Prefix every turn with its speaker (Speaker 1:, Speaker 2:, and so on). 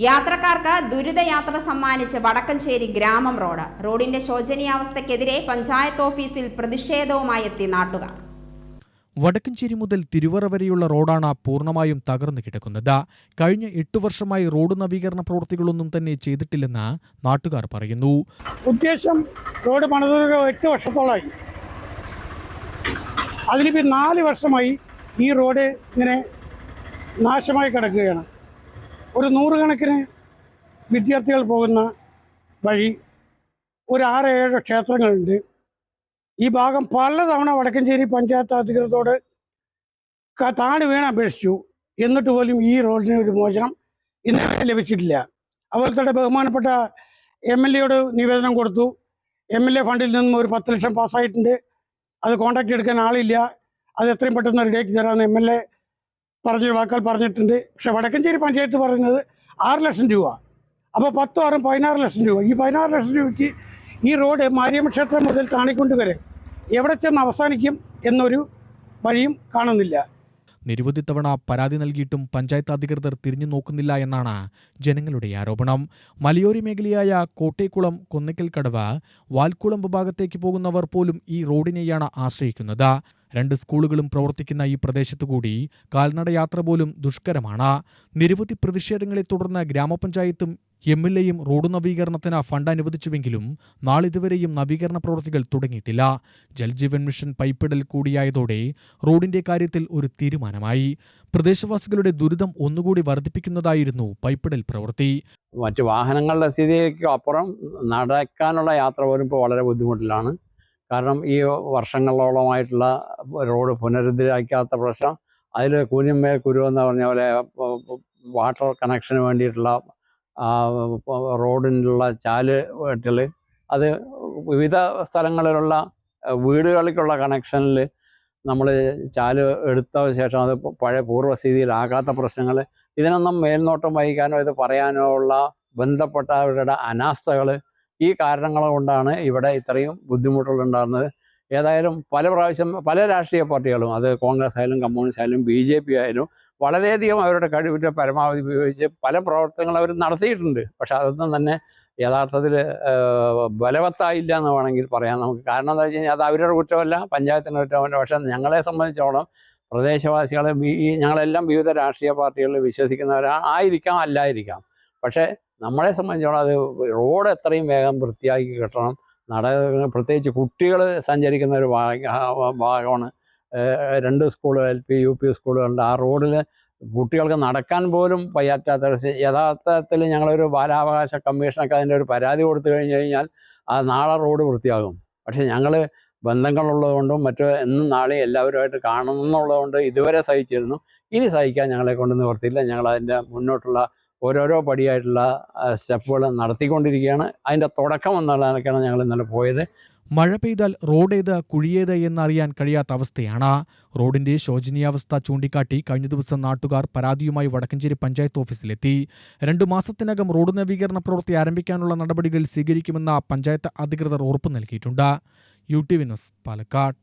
Speaker 1: യാത്രക്കാർക്ക് ദുരിതയാത്ര സമ്മാനിച്ച് വടക്കഞ്ചേരി ഗ്രാമം റോഡിന്റെ ശോചനീയാവസ്ഥയ്ക്കെതിരെ പഞ്ചായത്ത് ഓഫീസിൽ പ്രതിഷേധവുമായി എത്തി നാട്ടുകാർ.
Speaker 2: വടക്കഞ്ചേരി മുതൽ തിരുവറ വരെയുള്ള റോഡാണ് പൂർണ്ണമായും തകർന്നു കിടക്കുന്നത്. കഴിഞ്ഞ 8 വർഷമായി റോഡ് നവീകരണ പ്രവൃത്തികളൊന്നും തന്നെ ചെയ്തിട്ടില്ലെന്ന് നാട്ടുകാർ പറയുന്നു.
Speaker 3: ഉദ്ദേശം റോഡ് പണിതൊരു 8 വർഷത്തോളമായി. അതിലിപ്പോൾ 4 വർഷമായി ഈ റോഡ് ഇങ്ങനെ നാശമായി കിടക്കുകയാണ്. ഒരു 100 കണക്കിന് വിദ്യാർത്ഥികൾ പോകുന്ന വഴി, ഒരു 6-7 ക്ഷേത്രങ്ങളുണ്ട്. ഈ ഭാഗം പലതവണ വടക്കഞ്ചേരി പഞ്ചായത്ത് അധികൃതരോട് താണു വീണ് അപേക്ഷിച്ചു. എന്നിട്ട് പോലും ഈ റോഡിന് ഒരു മോചനം ഇന്നുവരെ ലഭിച്ചിട്ടില്ല. അതുപോലെ തന്നെ ബഹുമാനപ്പെട്ട MLA നിവേദനം കൊടുത്തു. MLA ഫണ്ടിൽ നിന്നും ഒരു 10 ലക്ഷം പാസ്സായിട്ടുണ്ട്. അത് കോൺടാക്ട് എടുക്കാൻ ആളില്ല. അത് എത്രയും പെട്ടെന്ന് റെഡിയാക്കി തരാമെന്ന് MLA വാക്കാൽ പറഞ്ഞിട്ടുണ്ട്. പക്ഷെ വടക്കഞ്ചേരി പഞ്ചായത്ത് പറയുന്നത് 6 ലക്ഷം രൂപ. അപ്പോൾ 10 6 16 ലക്ഷം രൂപ. ഈ 16 ലക്ഷം രൂപയ്ക്ക് ഈ റോഡ് മാരിയമ്മ ക്ഷേത്രം മുതൽ താണിക്കുണ്ട് വരെ എവിടെ ചെന്ന് അവസാനിക്കും എന്നൊരു വഴിയും കാണുന്നില്ല.
Speaker 2: നിരവധി തവണ പരാതി നൽകിയിട്ടും പഞ്ചായത്ത് അധികൃതർ തിരിഞ്ഞു നോക്കുന്നില്ല എന്നാണ് ജനങ്ങളുടെ ആരോപണം. മലയോര മേഖലയായ കോട്ടേക്കുളം, കൊന്നക്കൽക്കടവ്, വാൽക്കുളം ഭാഗത്തേക്ക് പോകുന്നവർ പോലും ഈ റോഡിനെയാണ് ആശ്രയിക്കുന്നത്. 2 സ്കൂളുകളും പ്രവർത്തിക്കുന്ന ഈ പ്രദേശത്തുകൂടി കാൽനടയാത്ര പോലും ദുഷ്കരമാണ്. നിരവധി പ്രതിഷേധങ്ങളെ തുടർന്ന് ഗ്രാമപഞ്ചായത്തും MLAയും റോഡ് നവീകരണത്തിന് ഫണ്ട് അനുവദിച്ചുവെങ്കിലും നാളിതുവരെയും നവീകരണ പ്രവൃത്തികൾ തുടങ്ങിയിട്ടില്ല. ജൽജീവൻ മിഷൻ പൈപ്പിടൽ കൂടിയായതോടെ റോഡിന്റെ കാര്യത്തിൽ ഒരു തീരുമാനമായി. പ്രദേശവാസികളുടെ ദുരിതം ഒന്നുകൂടി വർദ്ധിപ്പിക്കുന്നതായിരുന്നു പൈപ്പിടൽ പ്രവൃത്തി.
Speaker 4: മറ്റ് വാഹനങ്ങളുടെ സ്ഥിതിക്ക് അപ്പുറം നടക്കാനുള്ള യാത്ര പോലും ഇപ്പോൾ വളരെ ബുദ്ധിമുട്ടിലാണ്. കാരണം ഈ വർഷങ്ങളോളമായിട്ടുള്ള റോഡ് പുനരുദ്ധരിക്കാത്ത പ്രശ്നം, അതിൽ കൂനിന്മേൽ കുരുവെന്ന് പറഞ്ഞ പോലെ വാട്ടർ കണക്ഷന് വേണ്ടിയിട്ടുള്ള റോഡിനുള്ള ചാല് വെട്ടൽ, അത് വിവിധ സ്ഥലങ്ങളിലുള്ള വീടുകളിലേക്കുള്ള കണക്ഷനിൽ നമ്മൾ ചാല് എടുത്ത ശേഷം അത് പഴയ പൂർവ്വസ്ഥിതിയിലാകാത്ത പ്രശ്നങ്ങൾ, ഇതിനൊന്നും മേൽനോട്ടം വഹിക്കാനോ ഇത് പറയാനോ ഉള്ള ബന്ധപ്പെട്ടവരുടെ അനാസ്ഥകൾ, ഈ കാരണങ്ങൾ കൊണ്ടാണ് ഇവിടെ ഇത്രയും ബുദ്ധിമുട്ടുകളുണ്ടാകുന്നത്. ഏതായാലും പല പ്രാവശ്യം പല രാഷ്ട്രീയ പാർട്ടികളും, അത് കോൺഗ്രസ് ആയാലും കമ്മ്യൂണിസ്റ്റ് ആയാലും BJP ആയാലും, വളരെയധികം അവരുടെ കഴിവിൻ്റെ പരമാവധി ഉപയോഗിച്ച് പല പ്രവർത്തനങ്ങളും അവർ നടത്തിയിട്ടുണ്ട്. പക്ഷെ അതൊന്നും തന്നെ യഥാർത്ഥത്തിൽ ബലവത്തായില്ല എന്ന് വേണമെങ്കിൽ പറയാം നമുക്ക്. കാരണം എന്താ വെച്ച് കഴിഞ്ഞാൽ അത് അവരുടെ കുറ്റമല്ല, പഞ്ചായത്തിൻ്റെ കുറ്റമല്ല. പക്ഷെ ഞങ്ങളെ സംബന്ധിച്ചോളം പ്രദേശവാസികളെ ഞങ്ങളെല്ലാം വിവിധ രാഷ്ട്രീയ പാർട്ടികളിൽ വിശ്വസിക്കുന്നവരായിരിക്കാം, അല്ലായിരിക്കാം. പക്ഷേ നമ്മളെ സംബന്ധിച്ചോളം അത് റോഡ് എത്രയും വേഗം വൃത്തിയാക്കി കിട്ടണം. പ്രത്യേകിച്ച് കുട്ടികൾ സഞ്ചരിക്കുന്ന ഒരു ഭാഗമാണ്. 2 സ്കൂളുകൾ, LP UP സ്കൂളുകളുണ്ട്. ആ റോഡിൽ കുട്ടികൾക്ക് നടക്കാൻ പോലും വയ്യാത്ത, യഥാർത്ഥത്തിൽ ഞങ്ങളൊരു ബാലാവകാശ കമ്മീഷനൊക്കെ അതിൻ്റെ ഒരു പരാതി കൊടുത്തു കഴിഞ്ഞാൽ നാളെ റോഡ് വൃത്തിയാകും. പക്ഷേ ഞങ്ങൾ ബന്ധങ്ങളുള്ളതുകൊണ്ടും മറ്റു എന്നും നാളെ എല്ലാവരുമായിട്ട് കാണണമെന്നുള്ളതുകൊണ്ട് ഇതുവരെ സഹിച്ചിരുന്നു. ഇനി സഹിക്കാൻ ഞങ്ങളെ കൊണ്ട് നിവർത്തിയില്ല. ഞങ്ങളതിൻ്റെ മുന്നോട്ടുള്ള ഓരോരോ പടിയായിട്ടുള്ള സ്റ്റെപ്പുകൾ നടത്തിക്കൊണ്ടിരിക്കുകയാണ്. അതിൻ്റെ തുടക്കം എന്നുള്ളതൊക്കെയാണ് ഞങ്ങൾ ഇന്നലെ പോയത്.
Speaker 2: മഴ പെയ്താൽ റോഡേത് കുഴിയേത് എന്നറിയാൻ കഴിയാത്ത അവസ്ഥയാണ്. റോഡിന്റെ ശോചനീയാവസ്ഥ ചൂണ്ടിക്കാട്ടി കഴിഞ്ഞ ദിവസം നാട്ടുകാർ പരാതിയുമായി വടക്കഞ്ചേരി പഞ്ചായത്ത് ഓഫീസിലെത്തി. 2 മാസത്തിനകം റോഡ് നവീകരണ പ്രവൃത്തി ആരംഭിക്കാനുള്ള നടപടികൾ സ്വീകരിക്കുമെന്ന് പഞ്ചായത്ത് അധികൃതർ ഉറപ്പു നൽകിയിട്ടുണ്ട്. UTV news, Palakkad.